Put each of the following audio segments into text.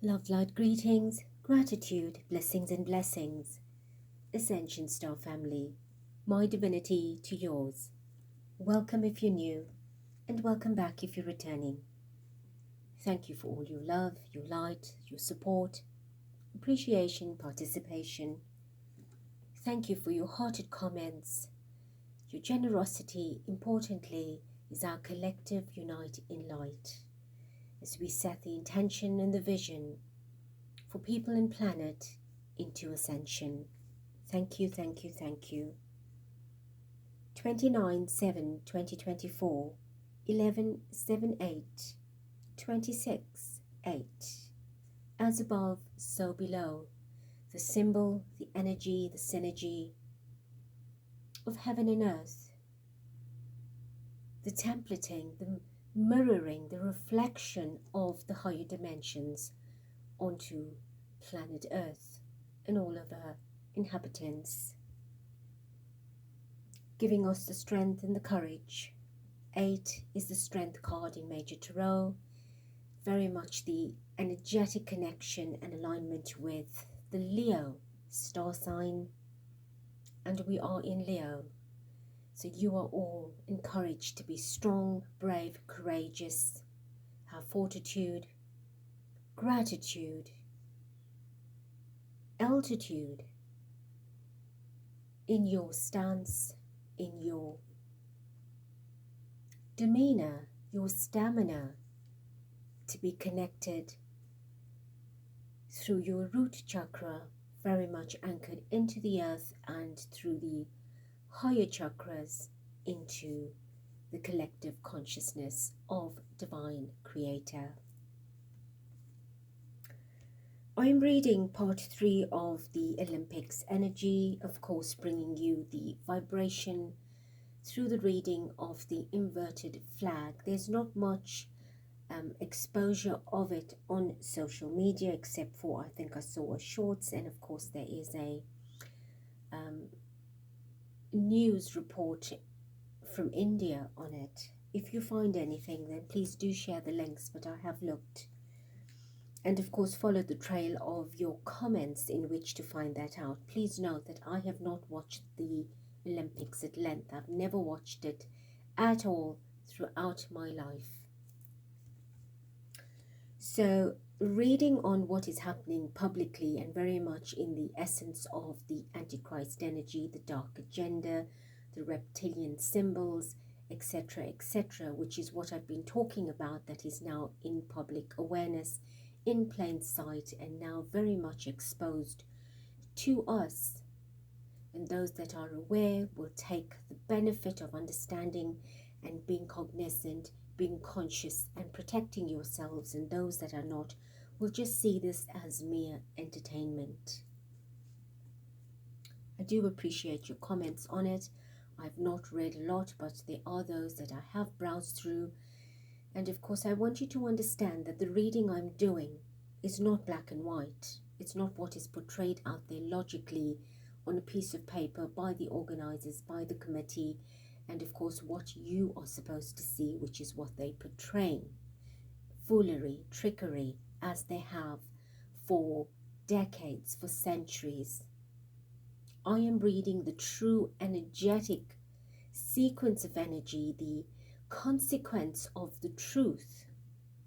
Love, light, greetings, gratitude, blessings and blessings. Ascension Star family, my divinity to yours. Welcome if you're new, and welcome back if you're returning. Thank you for all your love, your light, your support, appreciation, participation. Thank you for your hearted comments. Your generosity, importantly, is our collective unite in light as we set the intention and the vision for people and planet into ascension. Thank you, thank you, thank you. 29/7/2024, 11/7/8, 26/8. As above, so below. The symbol, the energy, the synergy of heaven and earth. The templating, the mirroring, the reflection of the higher dimensions onto planet Earth and all of her inhabitants, giving us the strength and the courage. 8 is the strength card in Major Tarot, very much the energetic connection and alignment with the Leo star sign, and we are in Leo, so you are all encouraged to be strong, brave, courageous, have fortitude, gratitude, altitude in your stance, in your demeanor, your stamina, to be connected through your root chakra, very much anchored into the earth, and through the higher chakras into the collective consciousness of Divine Creator. I am reading part 3 of the Olympics energy, of course bringing you the vibration through the reading of the inverted flag. There's not much exposure of it on social media, except for I think I saw a shorts, and of course there is a news report from India on it. If you find anything, then please do share the links, but I have looked. And of course, follow the trail of your comments in which to find that out. Please note that I have not watched the Olympics at length. I've never watched it at all throughout my life. So, reading on what is happening publicly and very much in the essence of the Antichrist energy, the dark agenda, the reptilian symbols, etc., etc., which is what I've been talking about, that is now in public awareness, in plain sight, and now very much exposed to us. And those that are aware will take the benefit of understanding and being cognizant, being conscious and protecting yourselves, and those that are not will just see this as mere entertainment. I do appreciate your comments on it. I've not read a lot, but there are those that I have browsed through. And of course, I want you to understand that the reading I'm doing is not black and white. It's not what is portrayed out there logically on a piece of paper by the organizers, by the committee, and of course what you are supposed to see, which is what they portray. Foolery, trickery, as they have for decades, for centuries. I am reading the true energetic sequence of energy, the consequence of the truth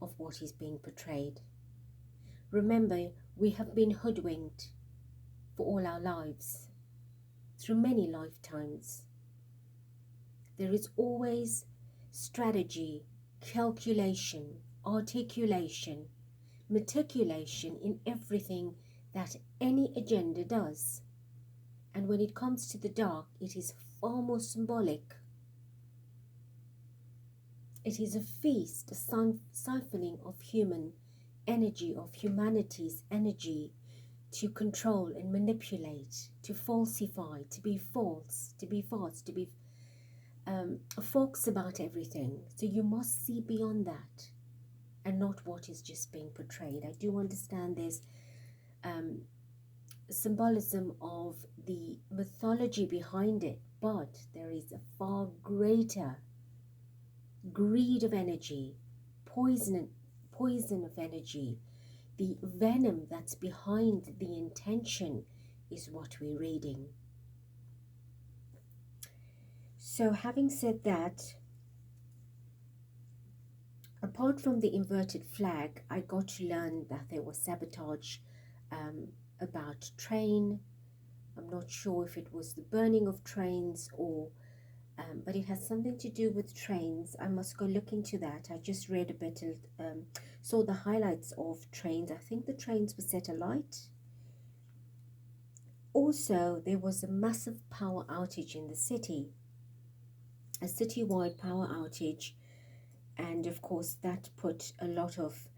of what is being portrayed. Remember, we have been hoodwinked for all our lives, through many lifetimes. There is always strategy, calculation, articulation, meticulation in everything that any agenda does. And when it comes to the dark, it is far more symbolic. It is a feast, a siphoning of human energy, of humanity's energy, to control and manipulate, to falsify, to be false, to be false, to be folks about everything. So you must see beyond that and not what is just being portrayed. I do understand there's symbolism of the mythology behind it, but there is a far greater greed of energy, poison of energy, the venom that's behind the intention is what we're reading. So having said that, apart from the inverted flag, I got to learn that there was sabotage about train. I'm not sure if it was the burning of trains or but it has something to do with trains. I must go look into that. I just read a bit of, saw the highlights of trains. I think the trains were set alight. Also, there was a massive power outage in the city, a citywide power outage, and of course that put a lot of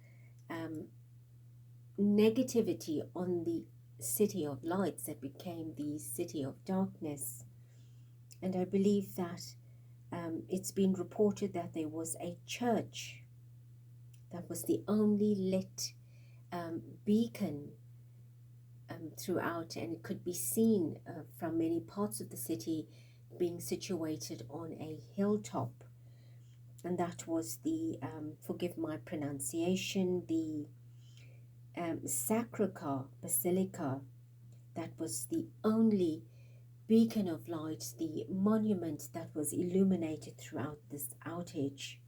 negativity on the city of lights that became the city of darkness. And I believe that it's been reported that there was a church that was the only lit beacon throughout, and it could be seen from many parts of the city, being situated on a hilltop. And that was the, forgive my pronunciation, the Sacré-Cœur Basilica. That was the only beacon of light, the monument that was illuminated throughout this outage.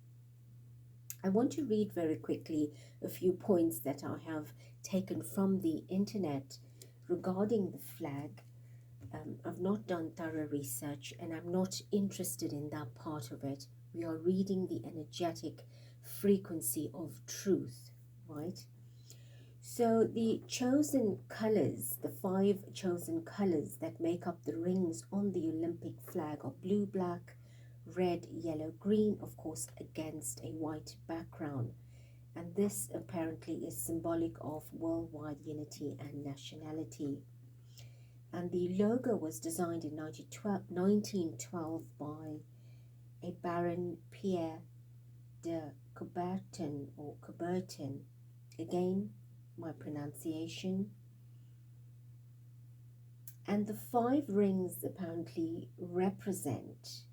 I want to read very quickly a few points that I have taken from the internet regarding the flag. I've not done thorough research and I'm not interested in that part of it. We are reading the energetic frequency of truth, right? So the chosen colors, the 5 chosen colors that make up the rings on the Olympic flag are blue, black, red, yellow, green, of course, against a white background. And this apparently is symbolic of worldwide unity and nationality. And the logo was designed in 1912 by a Baron Pierre de Coubertin, or Coubertin. Again, my pronunciation. And the 5 rings apparently represent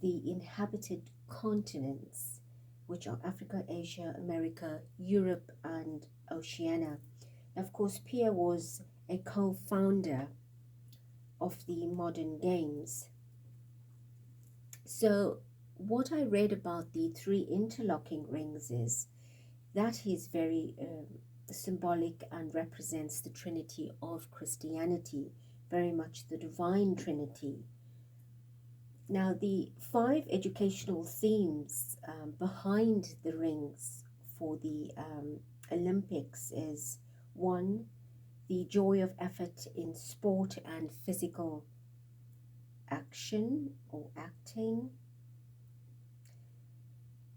the inhabited continents, which are Africa, Asia, America, Europe, and Oceania. Of course, Pierre was a co-founder of the modern games. So what I read about the 3 interlocking rings is that is very symbolic and represents the Trinity of Christianity, very much the divine Trinity. Now, the 5 educational themes behind the rings for the Olympics is 1, the joy of effort in sport and physical action or acting,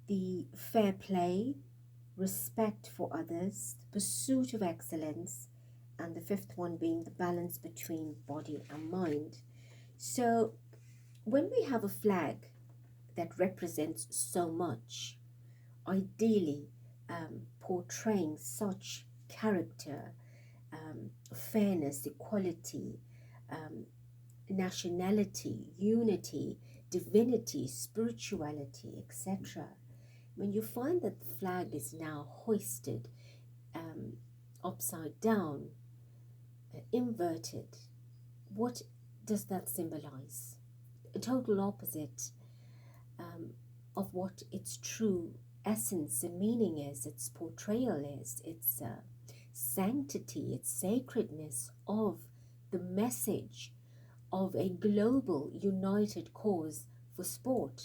the fair play, respect for others, the pursuit of excellence, and the 5th one being the balance between body and mind. So when we have a flag that represents so much, ideally portraying such character, fairness, equality, nationality, unity, divinity, spirituality, etc. When you find that the flag is now hoisted upside down, inverted, what does that symbolize? A total opposite of what its true essence and meaning is, its portrayal is, its sanctity, its sacredness of the message of a global united cause for sport,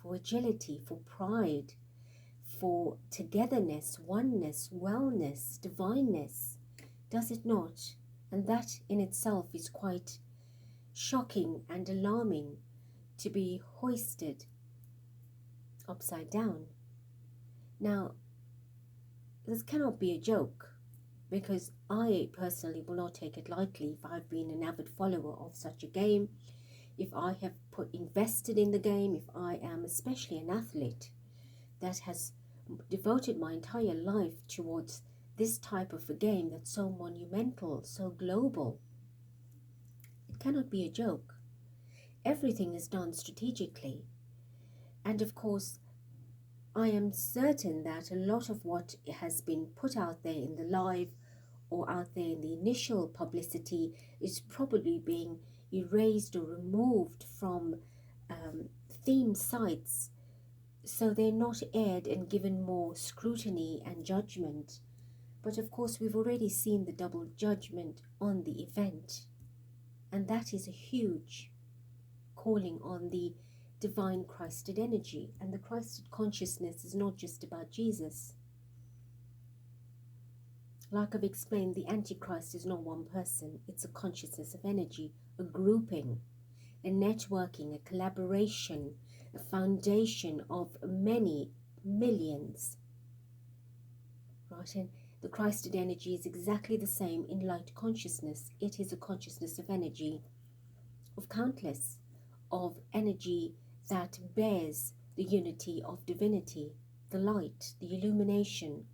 for agility, for pride, for togetherness, oneness, wellness, divineness, does it not? And that in itself is quite shocking and alarming, to be hoisted upside down. Now, this cannot be a joke, because I personally will not take it lightly if I've been an avid follower of such a game, if I have invested in the game, if I am especially an athlete that has devoted my entire life towards this type of a game that's so monumental, so global. It cannot be a joke. Everything is done strategically. And of course, I am certain that a lot of what has been put out there in the live or out there in the initial publicity is probably being erased or removed from theme sites, so they're not aired and given more scrutiny and judgment. But of course, we've already seen the double judgment on the event, and that is a huge calling on the divine Christed energy. And the Christed consciousness is not just about Jesus. Like I've explained, the Antichrist is not one person. It's a consciousness of energy, a grouping, a networking, a collaboration, a foundation of many millions. Right? And the Christed energy is exactly the same in light consciousness. It is a consciousness of energy, of countless, of energy that bears the unity of divinity, the light, the illumination,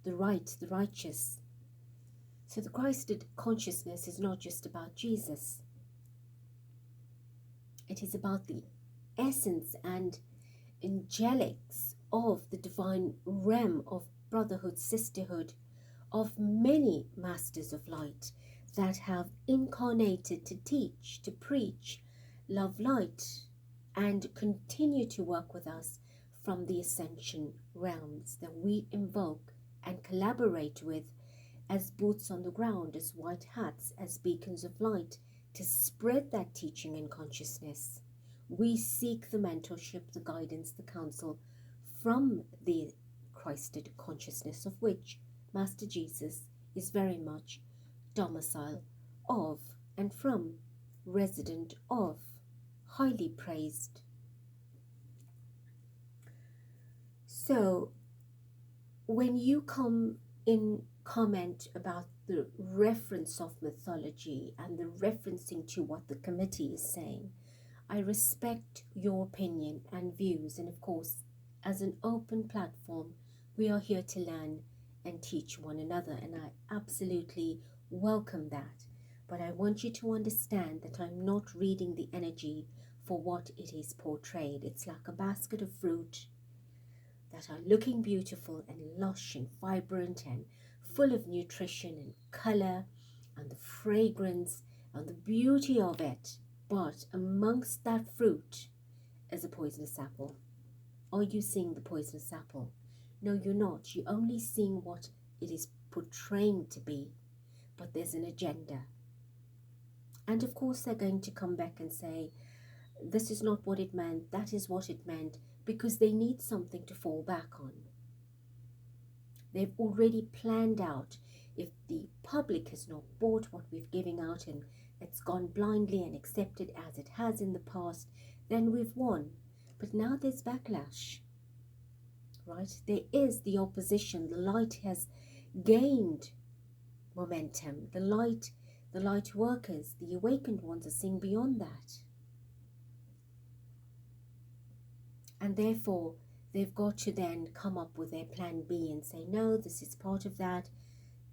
the right, the righteous. So the Christed consciousness is not just about Jesus. It is about the essence and angelics of the divine realm of brotherhood, sisterhood, of many masters of light that have incarnated to teach, to preach, love light, and continue to work with us from the ascension realms that we invoke and collaborate with as boots on the ground, as white hats, as beacons of light, to spread that teaching and consciousness. We seek the mentorship, the guidance, the counsel from the Christed consciousness, of which Master Jesus is very much domicile of and from, resident of, highly praised. So when you come in comment about the reference of mythology and the referencing to what the committee is saying, I respect your opinion and views, and of course, as an open platform, we are here to learn and teach one another, and I absolutely welcome that. But I want you to understand that I'm not reading the energy for what it is portrayed. It's like a basket of fruit that are looking beautiful and lush and vibrant and full of nutrition and color and the fragrance and the beauty of it. But amongst that fruit is a poisonous apple. Are you seeing the poisonous apple? No, you're not. You're only seeing what it is portraying to be. But there's an agenda. And of course they're going to come back and say, this is not what it meant, that is what it meant, because they need something to fall back on. They've already planned out. If the public has not bought what we've given out and it's gone blindly and accepted as it has in the past, then we've won. But now there's backlash, right? There is the opposition. The light has gained momentum. The light workers, the awakened ones are seeing beyond that. And therefore, they've got to then come up with their plan B and say, no, this is part of that.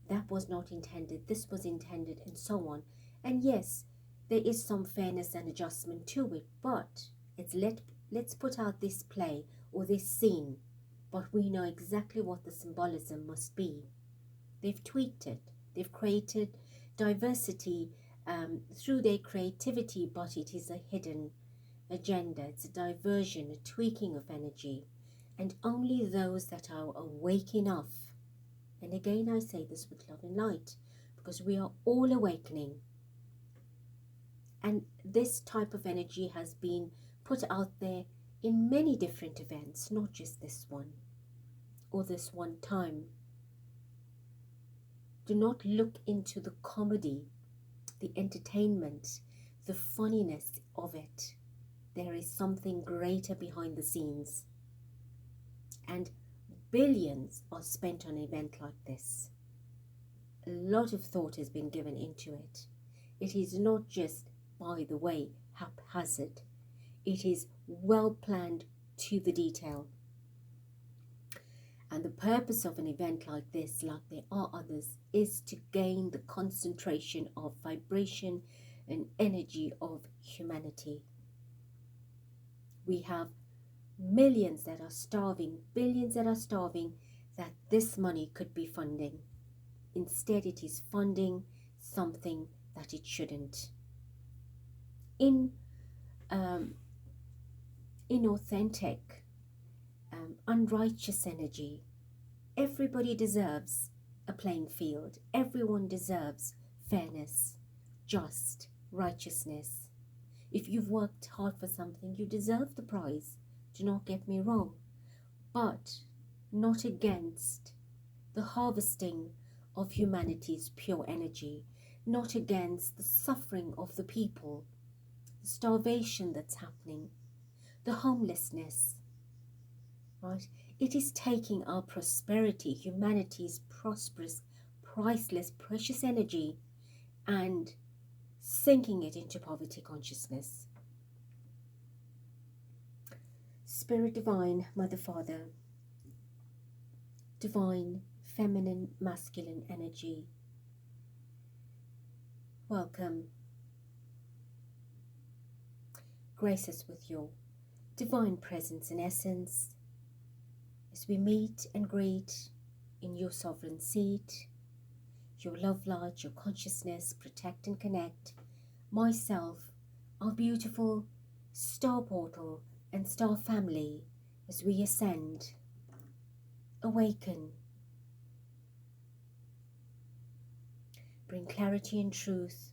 That was not intended. This was intended, and so on. And yes, there is some fairness and adjustment to it, but let's put out this play or this scene, but we know exactly what the symbolism must be. They've tweaked it. They've created diversity through their creativity, but it is a hidden agenda. It's a diversion, a tweaking of energy, and only those that are awake enough, and again I say this with love and light, because we are all awakening, and this type of energy has been put out there in many different events, not just this one or this one time. Do not look into the comedy, the entertainment, the funniness of it. There is something greater behind the scenes. And billions are spent on an event like this. A lot of thought has been given into it. It is not just, by the way, haphazard. It is well planned to the detail. And the purpose of an event like this, like there are others, is to gain the concentration of vibration and energy of humanity. We have millions that are starving, billions that are starving, that this money could be funding. Instead, it is funding something that it shouldn't. Inauthentic, unrighteous energy. Everybody deserves a playing field. Everyone deserves fairness, just, righteousness. If you've worked hard for something, you deserve the prize. Do not get me wrong. But not against the harvesting of humanity's pure energy, not against the suffering of the people, the starvation that's happening, the homelessness, right? It is taking our prosperity, humanity's prosperous, priceless, precious energy, and sinking it into poverty consciousness. Spirit divine, Mother, Father, divine, feminine, masculine energy, welcome. Grace us with your divine presence and essence as we meet and greet in your sovereign seat, your love light, your consciousness, protect and connect myself, our beautiful star portal and star family as we ascend, awaken, bring clarity and truth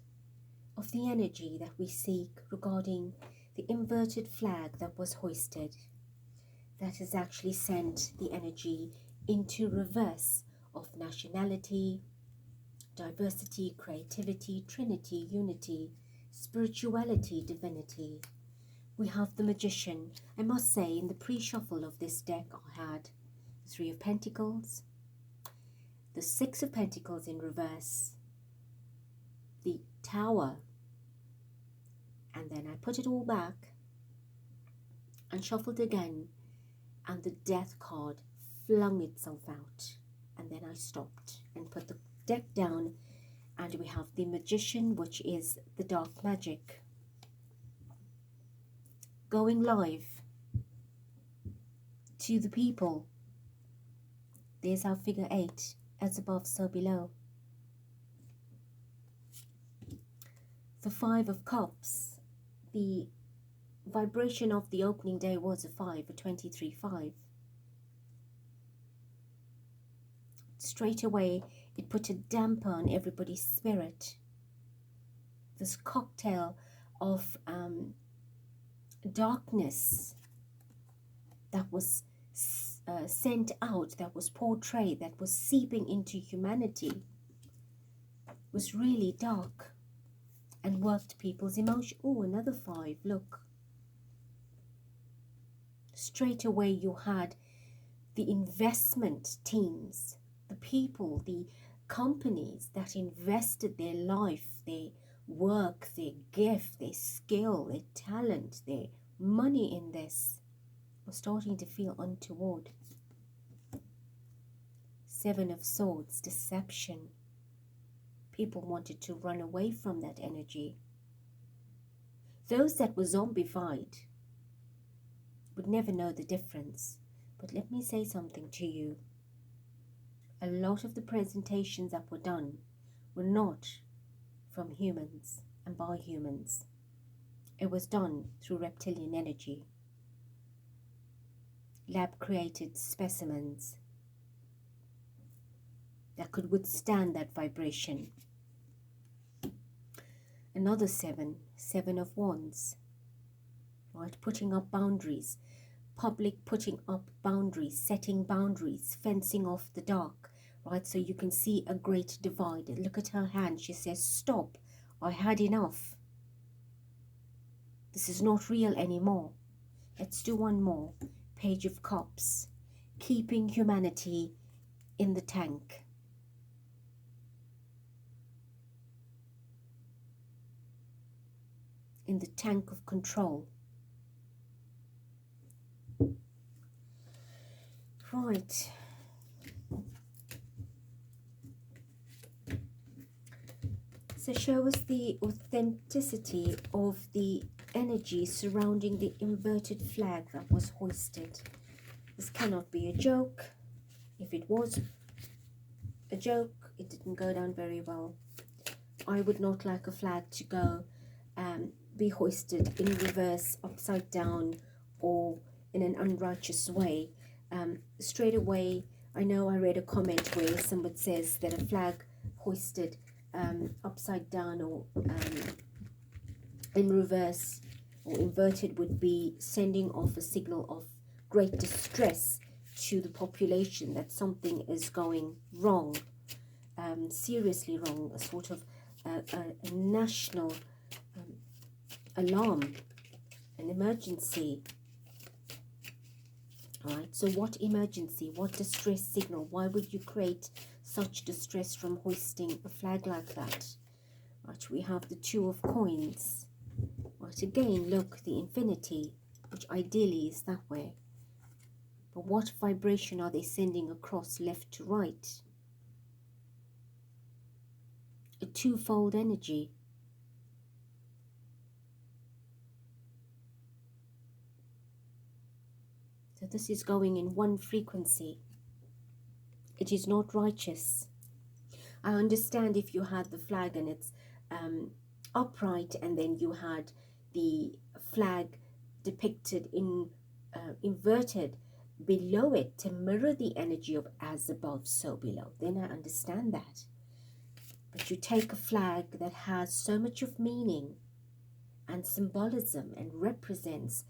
of the energy that we seek regarding the inverted flag that was hoisted, that has actually sent the energy into reverse of nationality, diversity, creativity, trinity, unity, spirituality, divinity. We have the Magician. I must say, in the pre-shuffle of this deck, I had the Three of Pentacles, the Six of Pentacles in reverse, the Tower, and then I put it all back and shuffled again, and the Death card flung itself out, and then I stopped and put the deck down, and we have the Magician, which is the dark magic, going live to the people. There's our figure 8, as above so below. The Five of Cups, the vibration of the opening day was a 5, a 23-5. Straight away, it put a damper on everybody's spirit. This cocktail of darkness that was sent out, that was portrayed, that was seeping into humanity, was really dark and worked people's emotion. Oh, another 5, look. Straight away you had the investment teams, the people, the companies that invested their life, their work, their gift, their skill, their talent, their money in this, were starting to feel untoward. 7 of Swords, deception. People wanted to run away from that energy. Those that were zombified would never know the difference. But let me say something to you. A lot of the presentations that were done were not from humans and by humans. It was done through reptilian energy. Lab-created specimens that could withstand that vibration. Another 7 of Wands, right? Putting up boundaries, public putting up boundaries, setting boundaries, fencing off the dark, right? So you can see a great divide. Look at her hand. She says, stop, I had enough. This is not real anymore. Let's do one more. Page of Cups, keeping humanity in the tank. In the tank of control. Right. So show us the authenticity of the energy surrounding the inverted flag that was hoisted. This cannot be a joke. If it was a joke, it didn't go down very well. I would not like a flag to go be hoisted in reverse, upside down, or in an unrighteous way. Straight away, I know I read a comment where someone says that a flag hoisted upside down or in reverse or inverted would be sending off a signal of great distress to the population that something is going wrong, seriously wrong, a sort of a national alarm, an emergency. All right, so what emergency, what distress signal? Why would you create such distress from hoisting a flag like that? Right, we have the Two of Coins. Right, again, look, the infinity, which ideally is that way. But what vibration are they sending across left to right? A twofold energy. So this is going in one frequency. It is not righteous. I understand if you had the flag and it's upright, and then you had the flag depicted in inverted below it to mirror the energy of as above, so below. Then I understand that. But you take a flag that has so much of meaning and symbolism and represents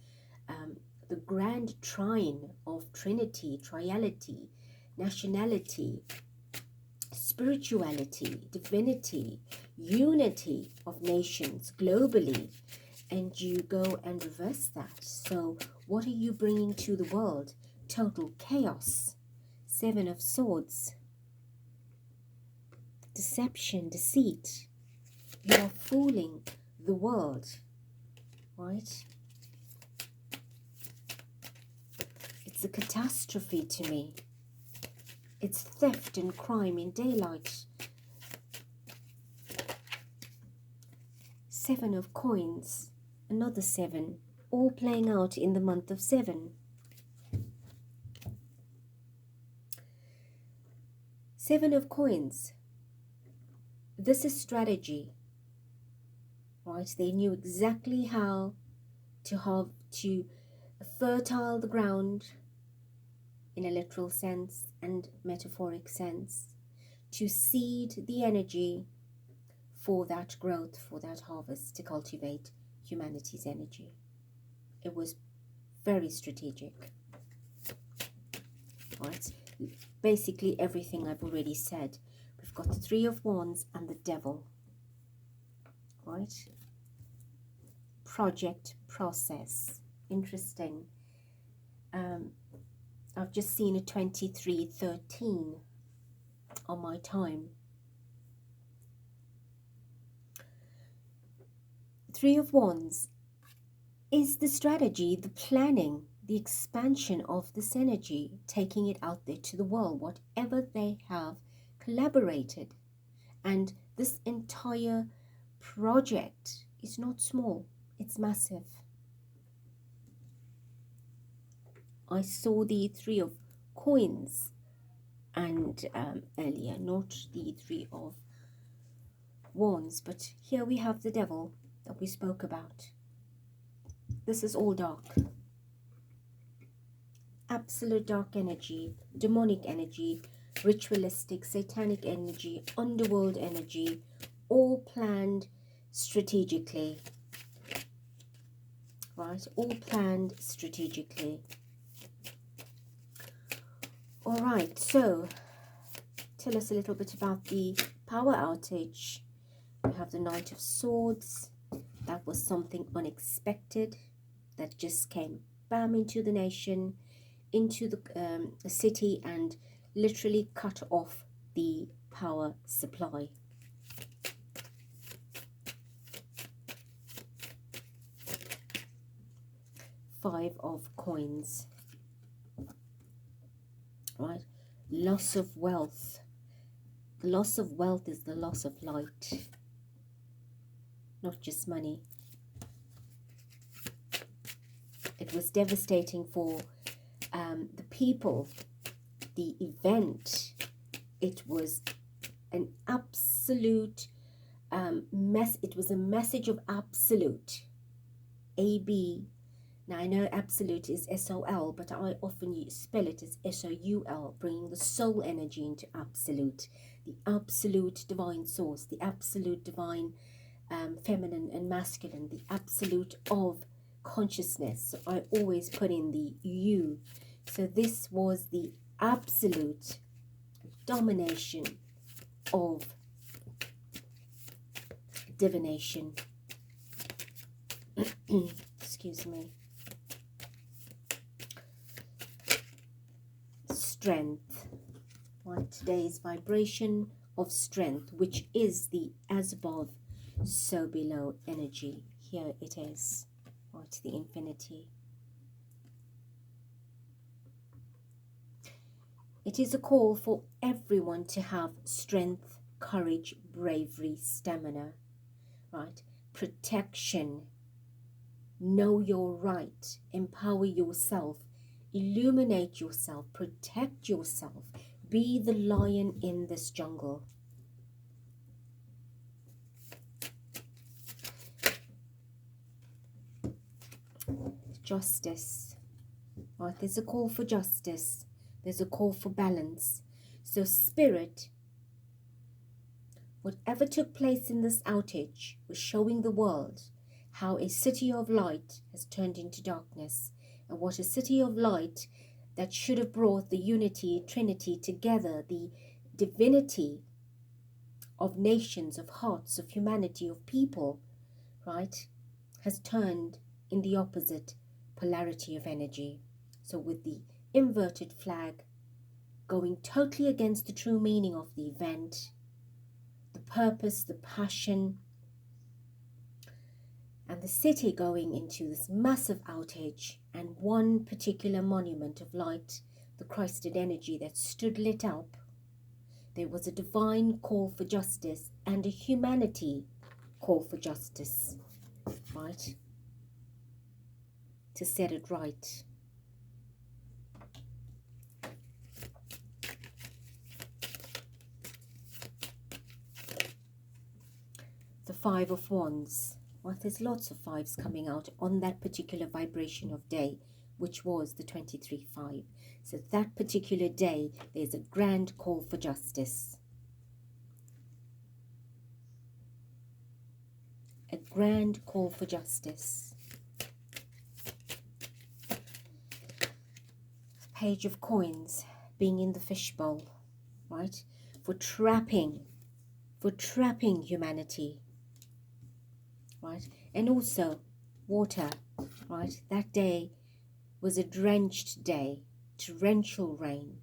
the grand trine of Trinity, triality, nationality, spirituality, divinity, unity of nations globally, and you go and reverse that. So what are you bringing to the world? Total chaos. Seven of Swords. Deception, deceit. You are fooling the world, right? It's a catastrophe to me. It's theft and crime in daylight. Seven of Coins, another seven, all playing out in the month of 7. Seven of Coins. This is strategy, right? They knew exactly how to fertile the ground in a literal sense and metaphoric sense, to seed the energy for that growth, for that harvest, to cultivate humanity's energy. It was very strategic, right? Basically everything I've already said. We've got the Three of Wands and the Devil, right? Project, process. Interesting. I've just seen a 2313 on my time. Three of Wands is the strategy, the planning, the expansion of this energy, taking it out there to the world, whatever they have collaborated. And this entire project is not small, it's massive. I saw the Three of Coins and earlier, not the Three of Wands, but here we have the Devil that we spoke about. This is all dark. Absolute dark energy, demonic energy, ritualistic, satanic energy, underworld energy, all planned strategically. Right? All planned strategically. All right, so tell us a little bit about the power outage. We have the Knight of Swords. That was something unexpected that just came bam into the nation, into the city, and literally cut off the power supply. Five of Coins. Right, loss of wealth. The loss of wealth is the loss of light, not just money. It was devastating for the people, the event. It was an absolute it was a message of absolute. AB. Now I know absolute is SOL, but I often spell it as SOUL, bringing the soul energy into absolute, the absolute divine source, the absolute divine feminine and masculine, the absolute of consciousness. So I always put in the U. So this was the absolute domination of divination. Excuse me. Strength. Right, today's vibration of strength, which is the as above, so below energy. Here it is. Right, the infinity. It is a call for everyone to have strength, courage, bravery, stamina, right? Protection. Know your right. Empower yourself. Illuminate yourself. Protect yourself. Be the lion in this jungle. Justice. Right, there's a call for justice. There's a call for balance. So spirit, whatever took place in this outage was showing the world how a city of light has turned into darkness, and what a city of light that should have brought the unity, Trinity together, the divinity of nations, of hearts, of humanity, of people, right, has turned in the opposite polarity of energy. So with the inverted flag going totally against the true meaning of the event, the purpose, the passion, and the city going into this massive outage, and one particular monument of light, the Christed energy that stood lit up. There was a divine call for justice and a humanity call for justice, right? To set it right. The Five of Wands. Well, there's lots of fives coming out on that particular vibration of day, which was the 23-5. So that particular day, there's a grand call for justice. A grand call for justice. Page of Coins, being in the fishbowl, right? For trapping humanity, right? And also water, right? That day was a drenched day, torrential rain.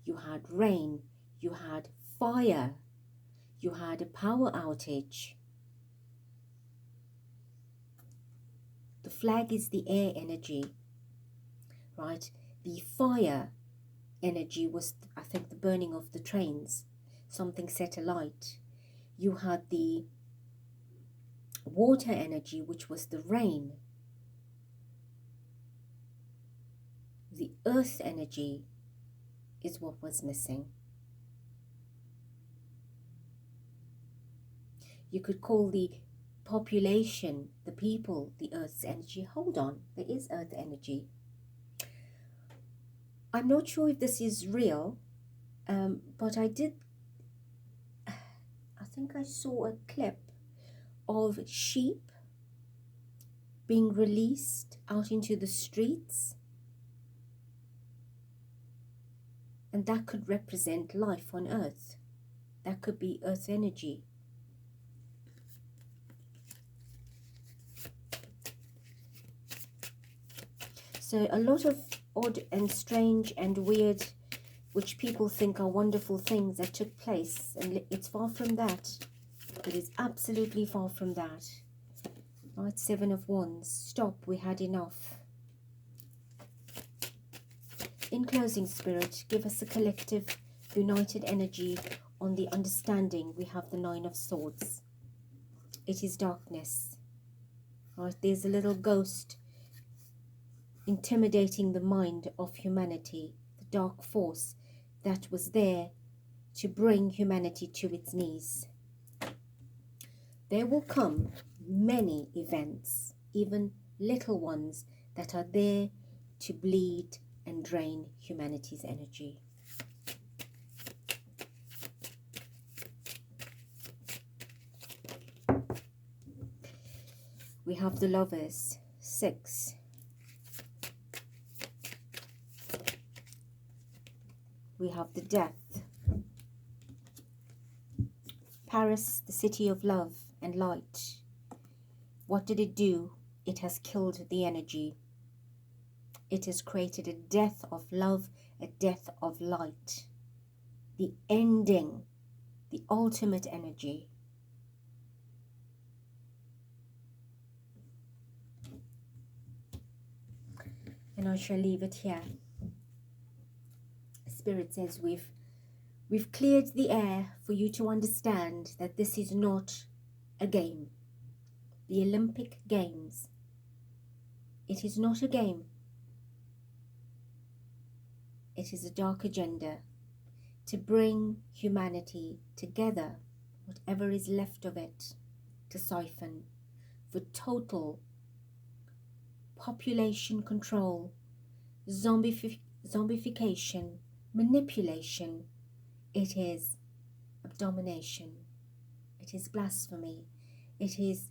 You had rain, you had fire, you had a power outage. The flag is the air energy, right? The fire energy was, I think, the burning of the trains. Something set alight. You had the water energy, which was the rain. The earth energy is what was missing. You could call the population, the people, the earth's energy. Hold on, there is earth energy. I'm not sure if this is real, but I think I saw a clip of sheep being released out into the streets, and that could represent life on earth. That could be earth energy. So a lot of odd and strange and weird, which people think are wonderful things that took place, and it's far from that. It is absolutely far from that. Right, Seven of Wands. Stop, we had enough. In closing, Spirit, give us a collective, united energy on the understanding. We have the Nine of Swords. It is darkness. Right, there's a little ghost intimidating the mind of humanity, the dark force that was there to bring humanity to its knees. There will come many events, even little ones, that are there to bleed and drain humanity's energy. We have the Lovers, 6. We have the Death. Paris, the city of love and light. What did it do? It has killed the energy. It has created a death of love, a death of light. The ending, the ultimate energy. And I shall leave it here. Spirit says we've cleared the air for you to understand that this is not a game. The Olympic Games. It is not a game. It is a dark agenda to bring humanity together, whatever is left of it, to siphon for total population control, zombification, manipulation. It is domination. It is blasphemy. It is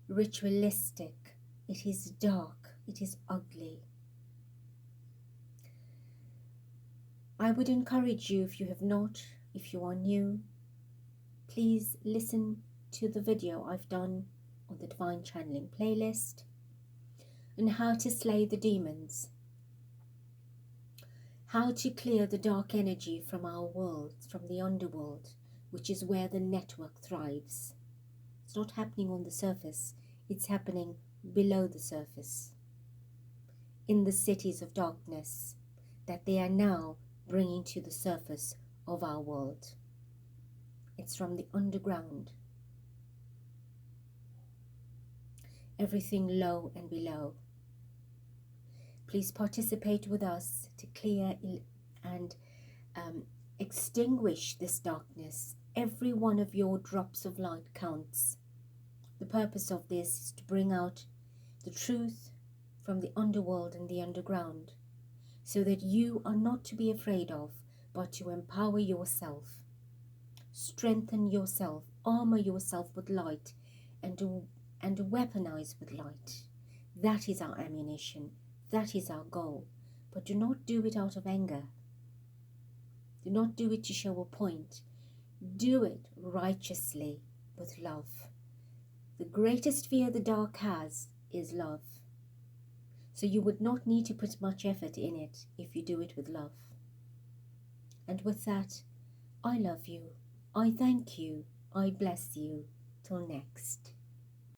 ritualistic. It is dark. It is ugly. I would encourage you, if you have not, if you are new, please listen to the video I've done on the Divine Channeling playlist on how to slay the demons, how to clear the dark energy from our world, from the underworld, which is where the network thrives. It's not happening on the surface, it's happening below the surface, in the cities of darkness that they are now bringing to the surface of our world. It's from the underground. Everything low and below. Please participate with us to clear and extinguish this darkness. Every one of your drops of light counts. The purpose of this is to bring out the truth from the underworld and the underground, so that you are not to be afraid of, but to empower yourself, strengthen yourself, armor yourself with light, and weaponize with light. That is our ammunition. That is our goal. But do not do it out of anger. Do not do it to show a point. Do it righteously with love. The greatest fear the dark has is love. So you would not need to put much effort in it if you do it with love. And with that, I love you. I thank you. I bless you. Till next.